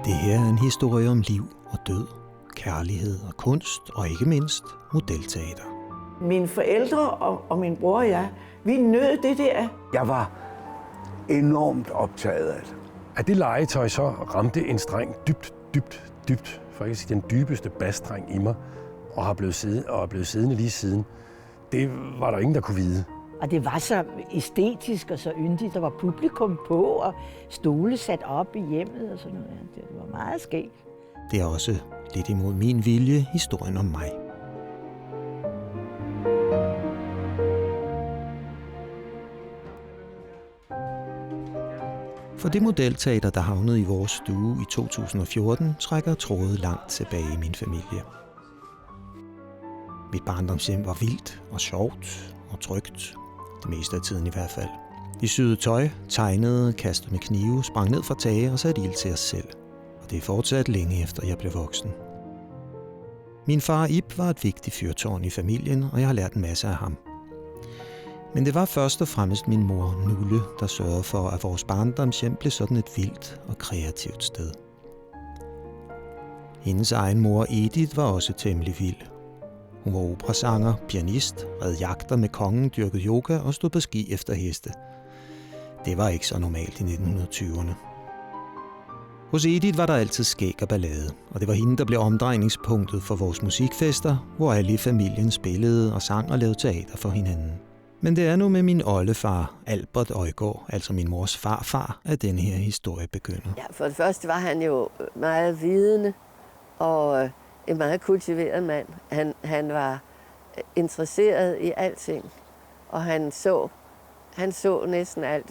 Det her er en historie om liv og død, kærlighed og kunst, og ikke mindst modelteater. Mine forældre og min bror og jeg, vi nød det der. Jeg var enormt optaget af det. At det legetøj så ramte en streng dybt, for ikke at sige den dybeste basstreng i mig, og er blevet siddende lige siden, det var der ingen, der kunne vide. Og det var så æstetisk og så yndigt. Der var publikum på og stole sat op i hjemmet og sådan noget. Det var meget skægt. Det er også lidt imod min vilje historien om mig. For det modelteater, der havnede i vores stue i 2014, trækker trådet langt tilbage i min familie. Mit barndomshjem var vildt og sjovt og trygt. Det meste af tiden i hvert fald. Vi syede tøj, tegnede, kastede med knive, sprang ned fra tage og satte ild til os selv. Og det er fortsat længe efter jeg blev voksen. Min far Ib var et vigtigt fyrtårn i familien, og jeg har lært en masse af ham. Men det var først og fremmest min mor Nulle, der sørgede for, at vores barndomshjem blev sådan et vildt og kreativt sted. Hendes egen mor Edith var også temmelig vild. Hun var operasanger, pianist, red jagter med kongen, dyrkede yoga og stod på ski efter heste. Det var ikke så normalt i 1920'erne. Hos Edith var der altid skæg og ballade, og det var hende, der blev omdrejningspunktet for vores musikfester, hvor alle i familien spillede og sang og lavede teater for hinanden. Men det er nu med min oldefar, Albert Øjgaard, altså min mors farfar, at denne her historie begynder. Ja, for det første var han jo meget vidende og en meget kultiveret mand. Han var interesseret i alting, og han så næsten alt,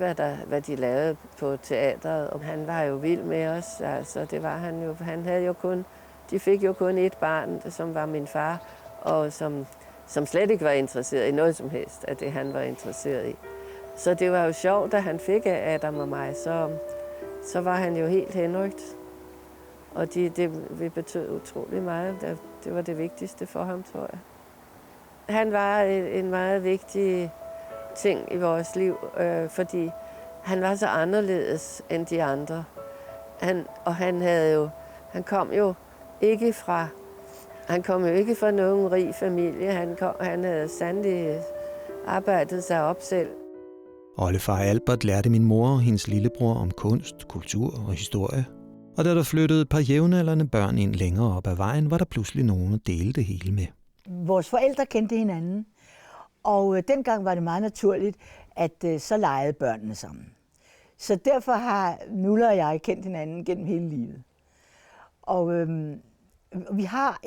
hvad de lavede på teateret. Og han var jo vild med os, altså det var han jo. De fik jo kun et barn, som var min far, og som slet ikke var interesseret i noget som helst af det, han var interesseret i. Så det var jo sjovt, da han fik af Adam og mig, så var han jo helt henrygt. Og det betød utrolig meget. Det var det vigtigste for ham, tror jeg. Han var en meget vigtig ting i vores liv, fordi han var så anderledes end de andre. Han kom jo ikke fra nogen rig familie. Han havde sandelig arbejdet sig op selv. Oldefar Albert lærte min mor og hendes lillebror om kunst, kultur og historie. Og da der flyttede et par jævnaldrende børn ind længere op ad vejen, var der pludselig nogen at dele det hele med. Vores forældre kendte hinanden, og dengang var det meget naturligt, at så legede børnene sammen. Så derfor har Nulle og jeg kendt hinanden gennem hele livet. Og vi har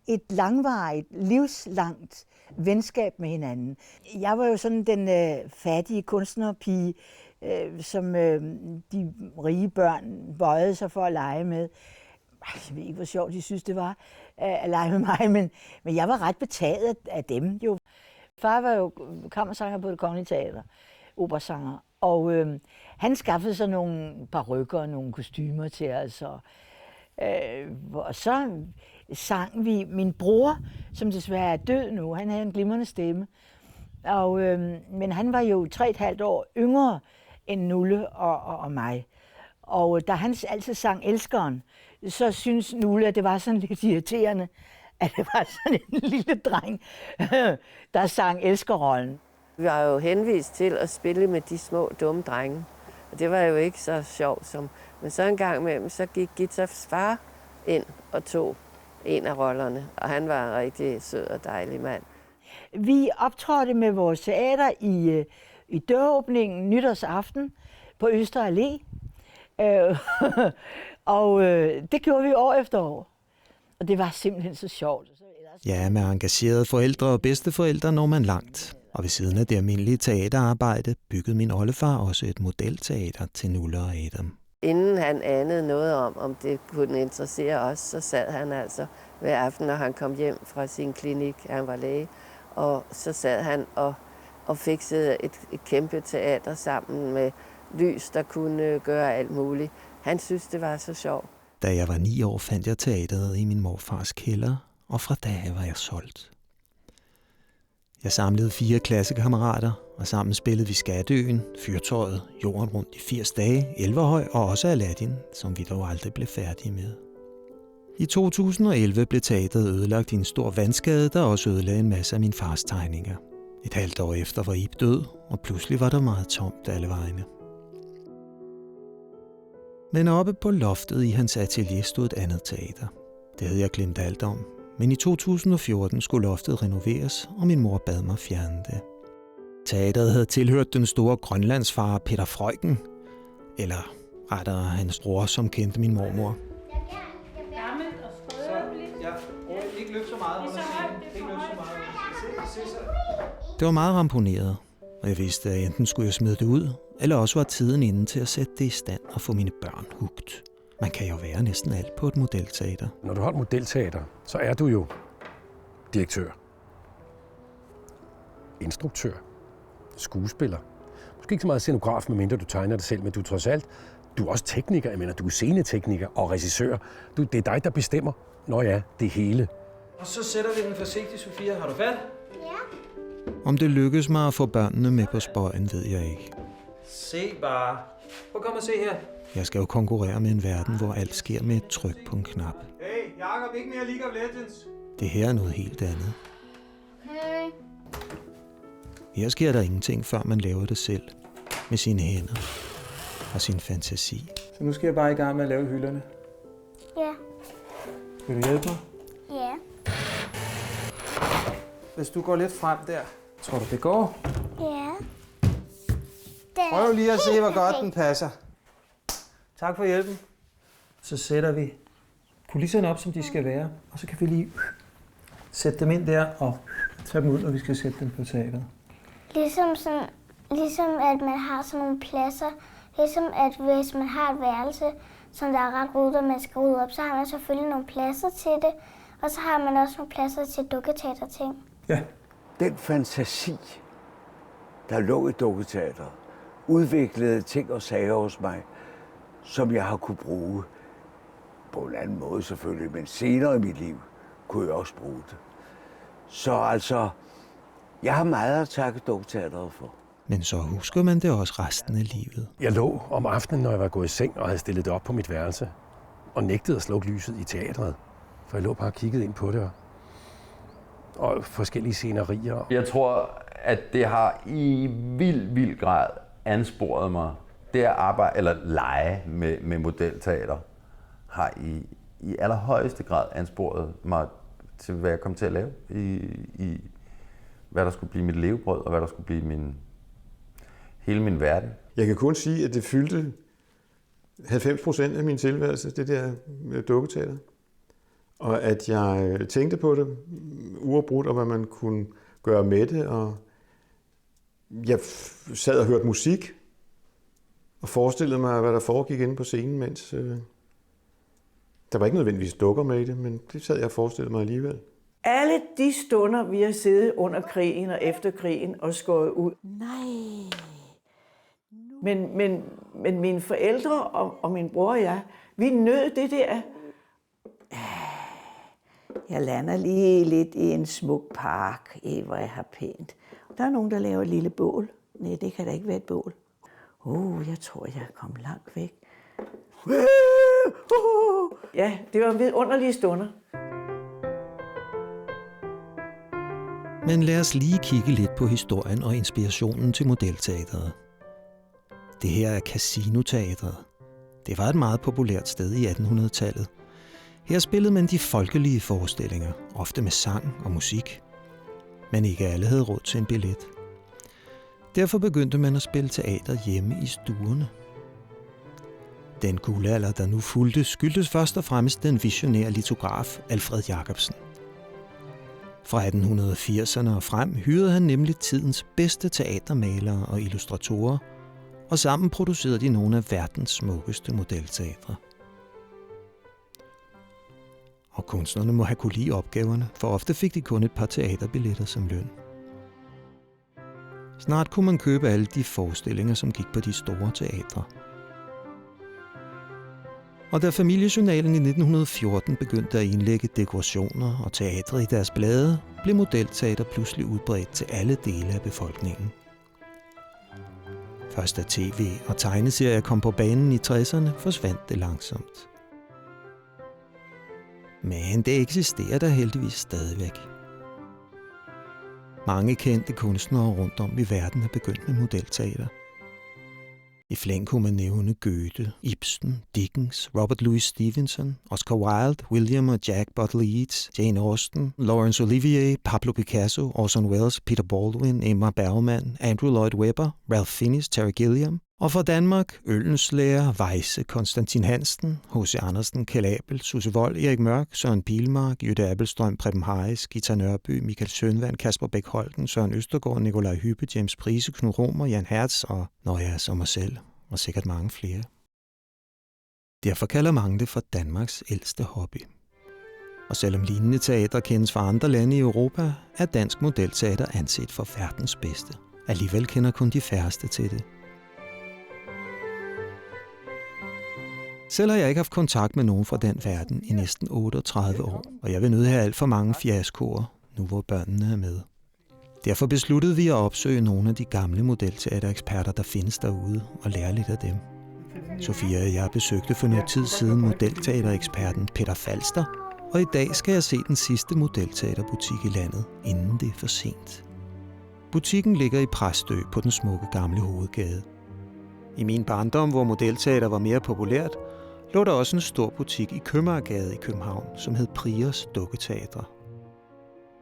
et langvarigt, livslangt venskab med hinanden. Jeg var jo sådan den fattige kunstnerpige, som de rige børn bøjede sig for at lege med. Jeg ved ikke, hvor sjovt de synes, det var at lege med mig, men jeg var ret betaget af dem jo. Far var jo kammersanger på Det Kongelige Teater, operasanger, og han skaffede sig nogle parykker og nogle kostymer til os. Og så sang vi. Min bror, som desværre er død nu, han havde en glimrende stemme. Men han var jo 3,5 år yngre end Nulle og mig. Og da han altid sang Elskeren, så synes Nulle, at det var sådan lidt irriterende, at det var sådan en lille dreng, der sang elskerrollen. Vi var jo henvist til at spille med de små, dumme drenge. Og det var jo ikke så sjovt. Men så en gang imellem, så gik Gitafs far ind og tog en af rollerne. Og han var en rigtig sød og dejlig mand. Vi optrådte med vores teater i døråbningen nytårsaften på Øster Allé. Og det gjorde vi år efter år. Og det var simpelthen så sjovt. Ja, med engagerede forældre og bedsteforældre når man langt. Og ved siden af det almindelige teaterarbejde byggede min oldefar også et modelteater til Nulle og Adam. Inden han anede noget om det kunne interessere os, så sad han altså hver aften, når han kom hjem fra sin klinik, han var læge, og så sad han og fiksede et kæmpe teater sammen med lys, der kunne gøre alt muligt. Han synes, det var så sjovt. Da jeg var 9 år, fandt jeg teateret i min morfars kælder, og fra da var jeg solgt. Jeg samlede 4 klassekammerater, og sammen spillede vi Skatteøen, Fyrtøjet, Jorden rundt i 80 dage, Elverhøj og også Aladdin, som vi dog aldrig blev færdige med. I 2011 blev teateret ødelagt i en stor vandskade, der også ødelagde en masse af min fars tegninger. Et halvt år efter var Ib død, og pludselig var der meget tomt alle vegne. Men oppe på loftet i hans atelier stod et andet teater. Det havde jeg glemt alt om, men i 2014 skulle loftet renoveres, og min mor bad mig fjerne det. Teateret havde tilhørt den store grønlandsfarer Peter Freuchen, eller rettere hans bror, som kendte min mormor. Det var meget ramponeret, og jeg vidste, at enten skulle jeg smide det ud, eller også var tiden inde til at sætte det i stand og få mine børn hugt. Man kan jo være næsten alt på et modelteater. Når du har et modelteater, så er du jo direktør, instruktør, skuespiller. Måske ikke så meget scenograf, medmindre du tegner det selv, men du er trods alt, du er også tekniker, jeg mener, du er scenetekniker og regissør. Det er dig, der bestemmer, når ja, det hele. Og så sætter vi den forsigtigt, Sofia. Har du fat? Ja. Om det lykkes mig at få børnene med på spøjen, ved jeg ikke. Se bare. Prøv at komme og se her. Jeg skal jo konkurrere med en verden, hvor alt sker med et tryk på en knap. Hey, Jacob, ikke mere League of Legends. Det her er noget helt andet. Hey. Her sker der ingenting, før man laver det selv. Med sine hænder og sin fantasi. Så nu skal jeg bare i gang med at lave hylderne. Ja. Vil du hjælpe mig? Ja. Hvis du går lidt frem der, tror du det går? Ja. Prøv lige at se, hvor godt den passer. Tak for hjælpen. Så sætter vi kulisserne op, som de skal være. Og så kan vi lige sætte dem ind der og tage dem ud, når vi skal sætte dem på teateret. Ligesom at man har sådan nogle pladser. Ligesom at hvis man har et værelse, som der er ret rodet, og man skal rydde op, så har man selvfølgelig nogle pladser til det. Og så har man også nogle pladser til dukketeaterting. Ja. Den fantasi, der lå i dukketeateret, udviklede ting og sager hos mig, som jeg har kunne bruge på en anden måde selvfølgelig, men senere i mit liv kunne jeg også bruge det. Så altså, jeg har meget at takke dukketeateret for. Men så husker man det også resten af livet. Jeg lå om aftenen, når jeg var gået i seng og havde stillet det op på mit værelse, og nægtede at slukke lyset i teatret, for jeg lå bare og kiggede ind på det, og forskellige scenerier. Jeg tror, at det har i vild grad ansporet mig. Det at arbejde eller lege med modelteater har i allerhøjeste grad ansporet mig til, hvad jeg kom til at lave. I hvad der skulle blive mit levebrød, og hvad der skulle blive hele min verden. Jeg kan kun sige, at det fyldte 90% af min tilværelse, det der dukketeater. Og at jeg tænkte på det uafbrudt, og hvad man kunne gøre med det. Og jeg sad og hørte musik, og forestillede mig, hvad der foregik inde på scenen, mens der var ikke nødvendigvis dukker med i det, men det sad jeg og forestillede mig alligevel. Alle de stunder, vi har siddet under krigen og efter krigen og skåret ud. Nej. Men mine forældre og min bror og jeg, vi nød det der. Jeg lander lige lidt i en smuk park, hvor jeg har pænt. Der er nogen, der laver et lille bål. Nej, det kan da ikke være et bål. Jeg tror, jeg er kommet langt væk. Ja, det var vidunderlige stunder. Men lad os lige kigge lidt på historien og inspirationen til modelteateret. Det her er Casinoteatret. Det var et meget populært sted i 1800-tallet. Her spillede man de folkelige forestillinger, ofte med sang og musik. Men ikke alle havde råd til en billet. Derfor begyndte man at spille teater hjemme i stuerne. Den guldalder, der nu fulgte, skyldtes først og fremmest den visionære litograf Alfred Jacobsen. Fra 1880'erne og frem hyrede han nemlig tidens bedste teatermalere og illustratorer, og sammen producerede de nogle af verdens smukkeste modelteatre. Og kunstnerne må have kunne lide opgaverne, for ofte fik de kun et par teaterbilletter som løn. Snart kunne man købe alle de forestillinger, som gik på de store teatre. Og da Familiejournalen i 1914 begyndte at indlægge dekorationer og teatre i deres blade, blev modelteater pludselig udbredt til alle dele af befolkningen. Først da tv og tegneserier kom på banen i 60'erne, forsvandt det langsomt. Men det eksisterer der heldigvis stadigvæk. Mange kendte kunstnere rundt om i verden er begyndt med modelteater. I flæng kunne man nævne Goethe, Ibsen, Dickens, Robert Louis Stevenson, Oscar Wilde, William og Jack Butt Leeds, Jane Austen, Laurence Olivier, Pablo Picasso, Orson Welles, Peter Baldwin, Ingmar Bergman, Andrew Lloyd Webber, Ralph Fiennes, Terry Gilliam. Og fra Danmark, Oehlenschläger, Weisse, Konstantin Hansen, H.C. Andersen, Kjeld Abel, Susse Wold, Erik Mørk, Søren Pilmark, Jytte Abelstrøm, Preben Hayes, Gita Nørby, Michael Schønvand, Kasper Bech Holten, Søren Østergaard, Nikolaj Hyppe, James Price, Knud Romer, Jan Hertz og, som mig selv, og sikkert mange flere. Derfor kalder mange det for Danmarks ældste hobby. Og selvom lignende teater kendes fra andre lande i Europa, er dansk modelteater anset for verdens bedste. Alligevel kender kun de færreste til det. Selv har jeg ikke haft kontakt med nogen fra den verden i næsten 38 år, og jeg vil nødt have alt for mange fiaskoer, nu hvor børnene er med. Derfor besluttede vi at opsøge nogle af de gamle modelteatereksperter, der findes derude, og lære lidt af dem. Sofia og jeg besøgte for noget tid siden modelteatereksperten Peter Falster, og i dag skal jeg se den sidste modelteaterbutik i landet, inden det er for sent. Butikken ligger i Præstø på den smukke gamle hovedgade. I min barndom, hvor modelteater var mere populært, lå der også en stor butik i Købmagergade i København, som hed Priers Dukketeatre.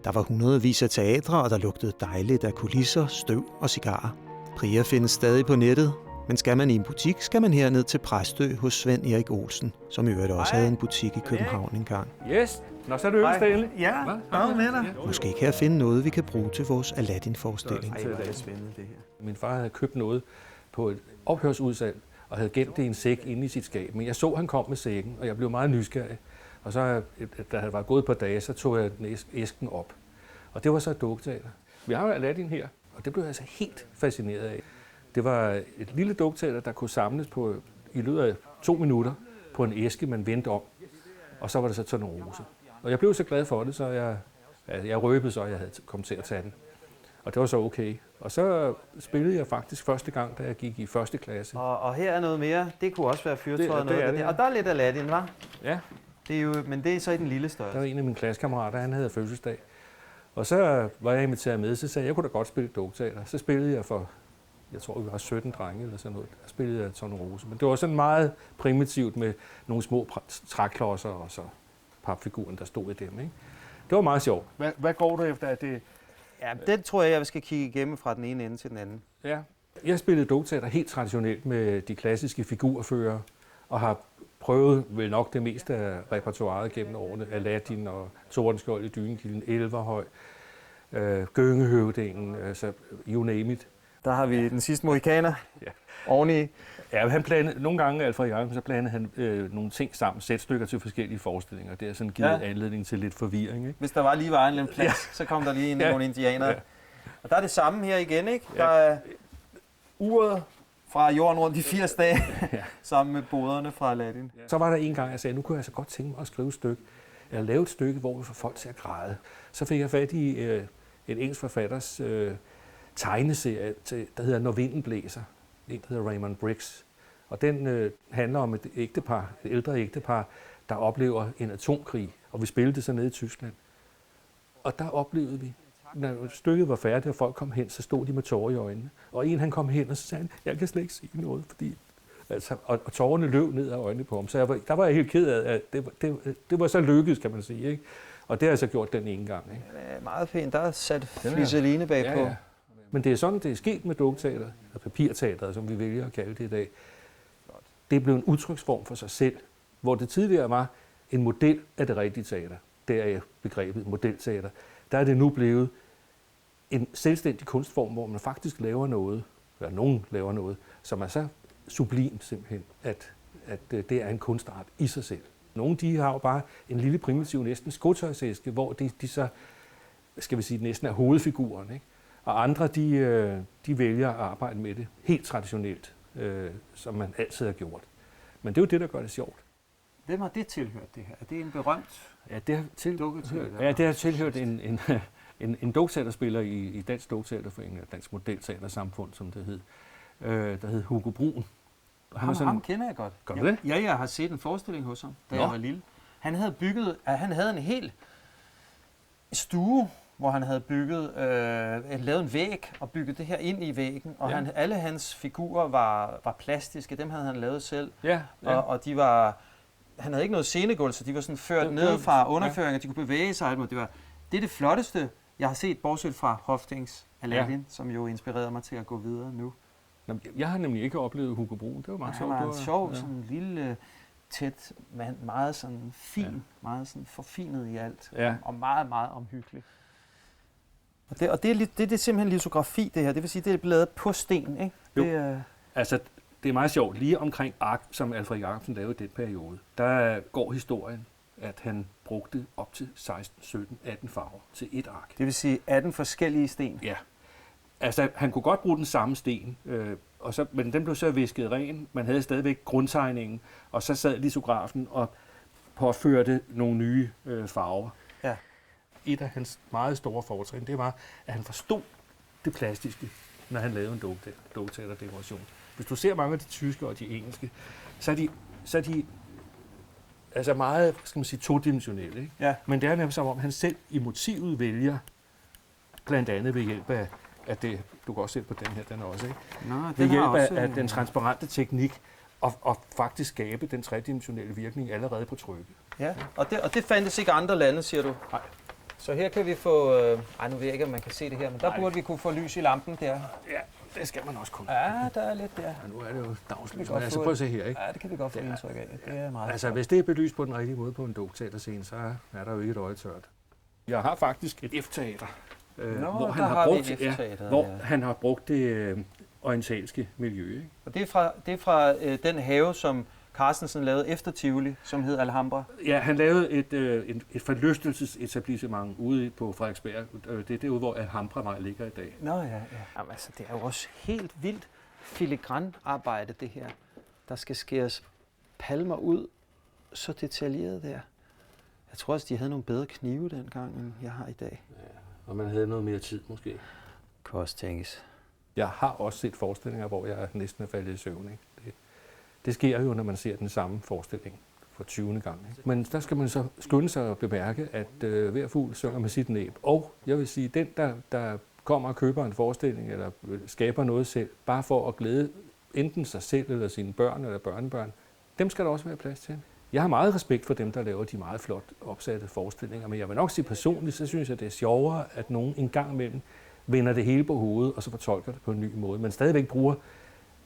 Der var hundredvis af teatre, og der lugtede dejligt af kulisser, støv og cigarer. Prier findes stadig på nettet, men skal man i en butik, skal man herned til Præstø hos Svend Erik Olsen, som i øvrigt også havde en butik i København engang. Yes, nå så er det øvelsen. Ja, hvad med dig? Måske kan jeg finde noget, vi kan bruge til vores Aladdin-forestilling. Ej, det er spændende det her. Min far havde købt noget på et ophørsudsalg, og havde gemt det i en sæk inde i sit skab. Men jeg så, han kom med sækken, og jeg blev meget nysgerrig. Og så, da han var gået et par dage, så tog jeg æsken op. Og det var så et dukketeater. Vi har jo Aladdin her, og det blev jeg altså helt fascineret af. Det var et lille dukketeater, der kunne samles på, i løbet af 2 minutter på en æske, man vendte om. Og så var det så Tornerose. Og jeg blev så glad for det, så jeg røbede så, at jeg havde kommet til at tage den. Og det var så okay. Og så spillede jeg faktisk første gang, da jeg gik i 1. klasse. Og her er noget mere. Det kunne også være fyrtøjet noget af det. Og der er lidt Aladdin, hva'? Ja. Det er jo, men det er så i den lille størrelse. Der var en af mine klassekammerater, han havde fødselsdag. Og så var jeg inviteret med, så sagde jeg kunne da godt spille dukketeater. Så spillede jeg for, jeg tror vi var 17 drenge eller sådan noget. Der spillede jeg Tornerose. Men det var sådan meget primitivt med nogle små træklodser og så papfiguren, der stod i dem. Ikke? Det var meget sjovt. Hvad går du efter? Det Ja, den tror jeg skal kigge igennem fra den ene ende til den anden. Ja. Jeg spillede dukketeater helt traditionelt med de klassiske figurfører, og har prøvet vel nok det meste af repertoiret gennem årene. Aladdin og Tordenskjold i Dynenkilden, Elverhøj, Gyngehøvdingen, altså you name it. Der har vi den sidste mohikaner. Ja. Oveni. Ja, han blandede, nogle gange, Alfred Jørgensen, så blandede han nogle ting sammen, sætstykker til forskellige forestillinger. Det har sådan givet anledning til lidt forvirring. Ikke? Hvis der var lige var en plads, så kom der lige nogle indianere. Ja. Og der er det samme her igen, ikke? Der er uret fra jorden rundt i 80 dage, sammen med boderne fra Aladdin. Ja. Så var der en gang, jeg sagde, nu kunne jeg så godt tænke mig at skrive et stykke. Jeg lavede et stykke, hvor vi får folk til at græde. Så fik jeg fat i en engelsk forfatters tegneserie, der hedder Når vinden blæser. En, der hedder Raymond Briggs. Og den handler om et ældre ægtepar, der oplever en atomkrig. Og vi spillede det så nede i Tyskland. Og der oplevede vi, når stykket var færdigt, og folk kom hen, så stod de med tårer i øjnene. Og en han kom hen, og så sagde han, jeg kan slet ikke sige noget, fordi... Altså, og tårerne løb ned af øjnene på ham. Så der var jeg helt ked af, at det var så lykkedes, kan man sige. Ikke? Og det har jeg så gjort den ene gang. Ikke? Det er meget pænt. Der er sat fliseline bagpå. Ja. Men det er sådan, det er sket med dukketeater, og papirteateret, som vi vælger at kalde det i dag. Det er blevet en udtryksform for sig selv, hvor det tidligere var en model af det rigtige teater. Der er begrebet modelteater. Der er det nu blevet en selvstændig kunstform, hvor man faktisk laver noget, eller nogen laver noget, som er så sublimt simpelthen, at det er en kunstart i sig selv. Nogle de har jo bare en lille primitiv, næsten skotøjsæske, hvor de så, skal vi sige, næsten er hovedfiguren, ikke? Og andre, de vælger at arbejde med det helt traditionelt, som man altid har gjort. Men det er jo det, der gør det sjovt. Hvem har det tilhørt, det her? Er det en berømt det har tilhørt en dukketeaterspiller i Dansk Dukketeaterforening, Dansk Modelteatersamfund, som det hed. der hed Hugo Brun. Ham kender jeg godt. Gør du det? Ja, jeg har set en forestilling hos ham, da jeg var lille. Han havde en hel stue, hvor han havde lavet en væg og bygget det her ind i væggen. Og alle hans figurer var plastiske, dem havde han lavet selv. Ja. Og de var... Han havde ikke noget scenegulv, så de var sådan ført ned fra underføringer, de kunne bevæge sig. Det er det flotteste, jeg har set, bortset fra Hoftings Aladdin, som jo inspirerede mig til at gå videre nu. Jeg har nemlig ikke oplevet Hugo Brun. Det var meget sjovt. Han var en sjov, sådan en lille, tæt mand, meget sådan fin, meget sådan forfinet i alt, og meget, meget omhyggelig. Og det er simpelthen litografi, det her. Det vil sige, det er lavet på sten, ikke? Jo. Altså, det er meget sjovt. Lige omkring ark, som Alfred Jacobsen lavede i den periode, der går historien, at han brugte op til 16, 17, 18 farver til et ark. Det vil sige 18 forskellige sten? Ja. Altså, han kunne godt bruge den samme sten, men den blev så visket ren. Man havde stadigvæk grundtegningen, og så sad litografen og påførte nogle nye farver. Ja. Et af hans meget store fortrin, det var, at han forstod det plastiske, når han lavede en dukketeaterdekoration. Hvis du ser mange af de tyske og de engelske, så er de altså meget, skal man sige, todimensionelle. Ikke? Ja. Men det er nemlig som om, han selv i motivet vælger, blandt andet ved hjælp af det, du kan også se på den her, den også, ikke? Ved hjælp af den transparente teknik, og faktisk skabe den tredimensionelle virkning allerede på trykket. Ja, og det fandtes ikke andre lande, siger du? Nej. Så her kan vi få... nu ved jeg ikke, om man kan se det her, men der burde vi kunne få lys i lampen der. Ja, det skal man også kunne. Ja, der er lidt der. Ja, nu er det jo dagslys. Men altså, prøv at se her, ikke? Ja, det kan vi godt få indtryk af. Det er meget altså, hvis det er belyst på den rigtige måde på en dukteaterscene, så er der jo ikke et øje tørt. Jeg har faktisk et F-teater, hvor han har brugt det orientalske miljø. Ikke? Og det er fra den have, som Carstensen lavede efter Tivoli, som hed Alhambra. Ja, han lavede et forlystelsesetablissement ude på Frederiksberg. Det er derude, hvor Alhambra ligger i dag. Nå ja. Jamen, altså, det er jo også helt vildt filigranarbejde, det her. Der skal skæres palmer ud så detaljeret der. Jeg tror også, de havde nogle bedre knive dengang, end jeg har i dag. Ja, og man havde noget mere tid måske. Kan også tænkes. Jeg har også set forestillinger, hvor jeg næsten er faldet i søvn. Ikke? Det sker jo, når man ser den samme forestilling for 20. gang. Ikke? Men der skal man så skynde sig at bemærke, at hver fugl synger med sit næb. Og jeg vil sige, den, der kommer og køber en forestilling, eller skaber noget selv, bare for at glæde enten sig selv, eller sine børn, eller børnebørn, dem skal der også være plads til. Jeg har meget respekt for dem, der laver de meget flot opsatte forestillinger, men jeg vil nok sige personligt, så synes jeg, det er sjovere, at nogen en gang imellem vender det hele på hovedet, og så fortolker det på en ny måde. Men stadigvæk bruger,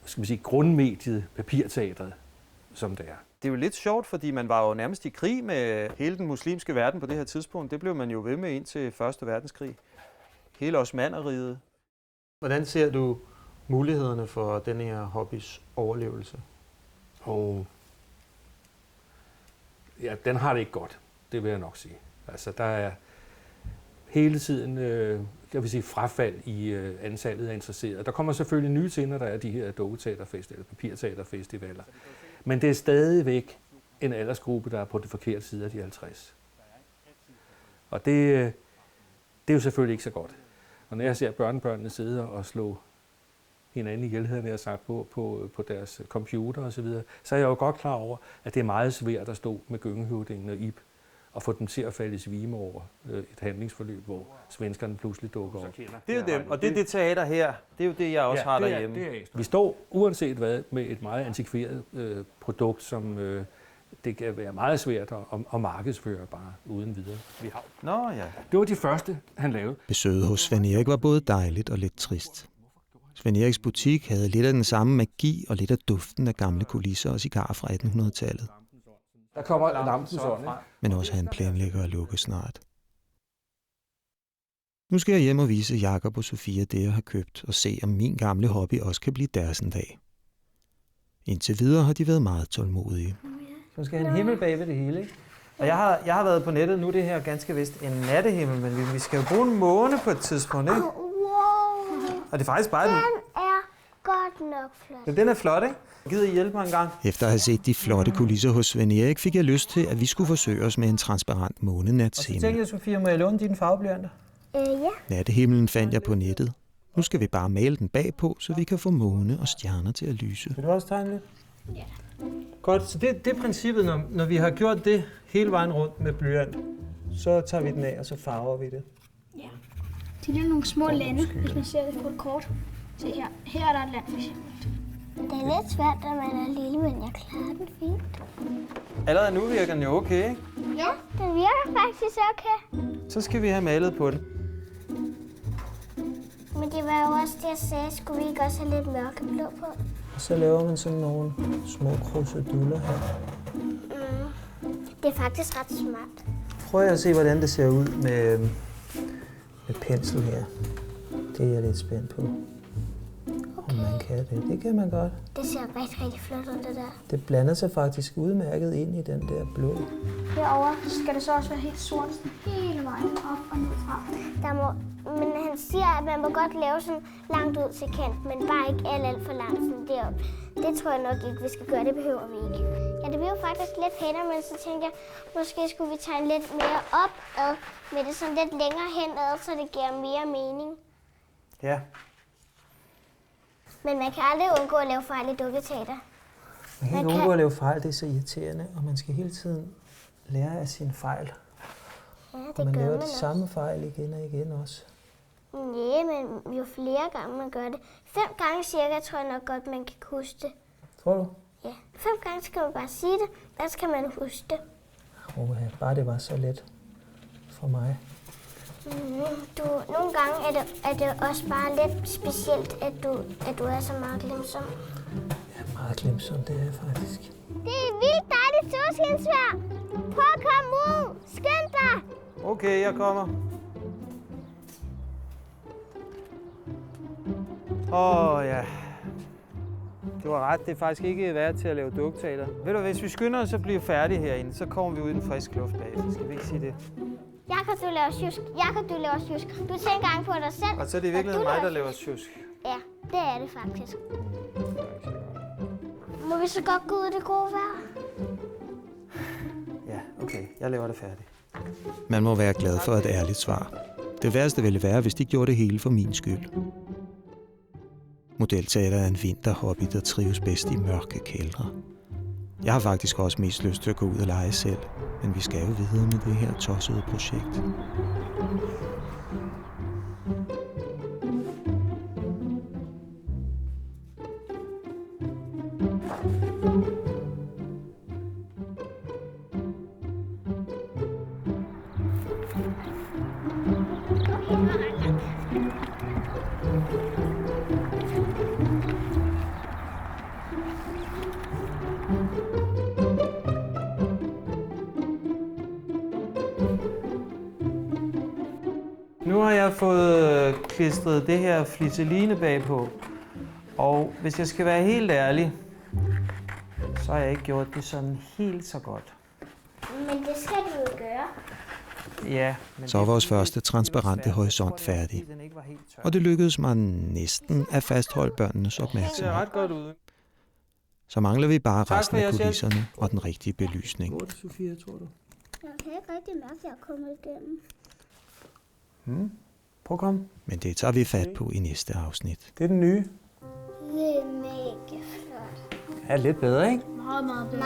skal man sige, grundmediet, papirteatret, som det er. Det er jo lidt sjovt, fordi man var jo nærmest i krig med hele den muslimske verden på det her tidspunkt. Det blev man jo ved med indtil 1. verdenskrig. Hele Osmannerriget. Hvordan ser du mulighederne for den her hobbys overlevelse? Ja, den har det ikke godt. Det vil jeg nok sige. Altså, der er hele tiden jeg vil sige, frafald i antallet af interesserede. Der kommer selvfølgelig nye til, når der er de her dukketeaterfestivaler, papirteaterfestivaler. Men det er stadigvæk en aldersgruppe, der er på det forkerte side af de 50. Og det er jo selvfølgelig ikke så godt. Og når jeg ser børnebørnene sidde og slå hinanden ihjel, havde jeg sagt, på deres computer og så videre, så er jeg jo godt klar over, at det er meget svært at stå med Gyngehøvdingen og Ib og få dem til at falde i svime over et handlingsforløb, hvor svenskerne pludselig dukker op. Det er jo dem, og det teater her, det er jo det, jeg også har derhjemme. Vi står uanset hvad med et meget antikveret produkt, som det kan være meget svært at markedsføre bare uden videre. Nå ja. Det var de første, han lavede. Besøget hos Svend Erik var både dejligt og lidt trist. Svend Eriks butik havde lidt af den samme magi og lidt af duften af gamle kulisser og cigarer fra 1800-tallet. Der kommer lampens ånd, ikke? Men også han planlægger at lukke snart. Nu skal jeg hjem og vise Jakob og Sofia det, jeg har købt, og se, om min gamle hobby også kan blive deres en dag. Indtil videre har de været meget tålmodige. Så skal have en himmel bag ved det hele, ikke? Og jeg har været på nettet, nu er det her ganske vist en nattehimmel, men vi skal jo bruge en måne på et tidspunkt, ikke? Og det er faktisk bare... Den er godt nok flot. Den er flot, ikke? Gider I hjælpe mig en gang? Efter at have set de flotte kulisser hos Svend Erik, fik jeg lyst til, at vi skulle forsøge os med en transparent månenatshimmel. Og så tænkte jeg, Sofia, må jeg låne dine farveblyanter? Ja. Nattehimlen fandt jeg på nettet, Nu skal vi bare male den bagpå, så vi kan få måne og stjerner til at lyse. Vil du også tegne lidt? Ja. Godt, så det er princippet, når vi har gjort det hele vejen rundt med blyant, så tager vi den af, og så farver vi det. Ja. Det er nogle små lande, hvis man ser det på et kort. Se her. Her er der et land, for eksempel. Det er lidt svært, når man er lille, men jeg klarer den fint. Allerede nu virker den jo okay, ikke? Ja, den virker faktisk okay. Så skal vi have malet på den. Men det var jo også det, jeg sagde. Skulle vi ikke også have lidt mørkeblå på? Og så laver man sådan nogle små kruseduller her. Det er faktisk ret smart. Prøv at se, hvordan det ser ud med pensel her. Det er jeg lidt spændt på. Okay. Om man kan det. Det kan man godt. Det ser rigtig, rigtig flot ud, det der. Det blander sig faktisk udmærket ind i den der blå. Herovre skal det så også være helt sort, hele vejen op og ned fra. Men han siger, at man må godt lave sådan langt ud til kant, men bare ikke alt for langt sådan deroppe. Det tror jeg nok ikke, vi skal gøre. Det behøver vi ikke. Ja, det bliver faktisk lidt pænere, men så tænkte jeg, måske skulle vi tegne lidt mere opad med det sådan lidt længere henad, så det giver mere mening. Ja. Men man kan aldrig undgå at lave fejl i dukketeater. Man kan ikke undgå at lave fejl, det er så irriterende, og man skal hele tiden lære af sine fejl. Ja, det og man gør laver man de samme fejl igen og igen også. Nej, men jo flere gange man gør det. 5 gange cirka, tror jeg nok godt, man kan huske det. Tror du? Ja. 5 gange skal man bare sige det, og så kan man huske det. Bare det var så let for mig. Nogle gange er det også bare lidt specielt, at du er så meget glemsom. Ja, meget glemsom, det er jeg faktisk. Det er vildt dejligt solskinsvejr. Prøv at komme ud. Skynd dig. Okay, jeg kommer. Ja. Du har ret, det er faktisk ikke værd til at lave dukketeater. Ved du, hvis vi skynder os at blive færdige herinde, så kommer vi ud i den friske luft bagefter. Skal vi ikke sige det? Jakob, du laver sjusk. Jakob, du laver sjusk. Du tænker engang på dig selv. Og så er det i virkeligheden mig, der laver sjusk. Ja, det er det faktisk. Må vi så godt gå ud i det gode vejr? Ja, okay. Jeg laver det færdigt. Man må være glad for et ærligt svar. Det værste ville være, hvis de gjorde det hele for min skyld. Modelteater er en vinterhobby, der trives bedst i mørke kældre. Jeg har faktisk også mest lyst til at gå ud og lege selv, men vi skal jo videre med det her tossede projekt. Nu har jeg fået klistret det her fliteline bagpå, og hvis jeg skal være helt ærlig, så har jeg ikke gjort det sådan helt så godt. Men det skal du jo gøre. Ja. Så var vores første transparente horisont færdig, og det lykkedes mig næsten at fastholde børnenes opmærksomhed. Det ser ret godt ud. Så mangler vi bare resten af kulisserne og den rigtige belysning. Hvor er det, Sofia, tror du? Jeg kan ikke rigtig mærke, at jeg er kommet igennem. Prøv at komme. Men det tager vi fat på i næste afsnit. Det er den nye. Det er mega flot. Ja, lidt bedre, ikke? Meget, meget bedre.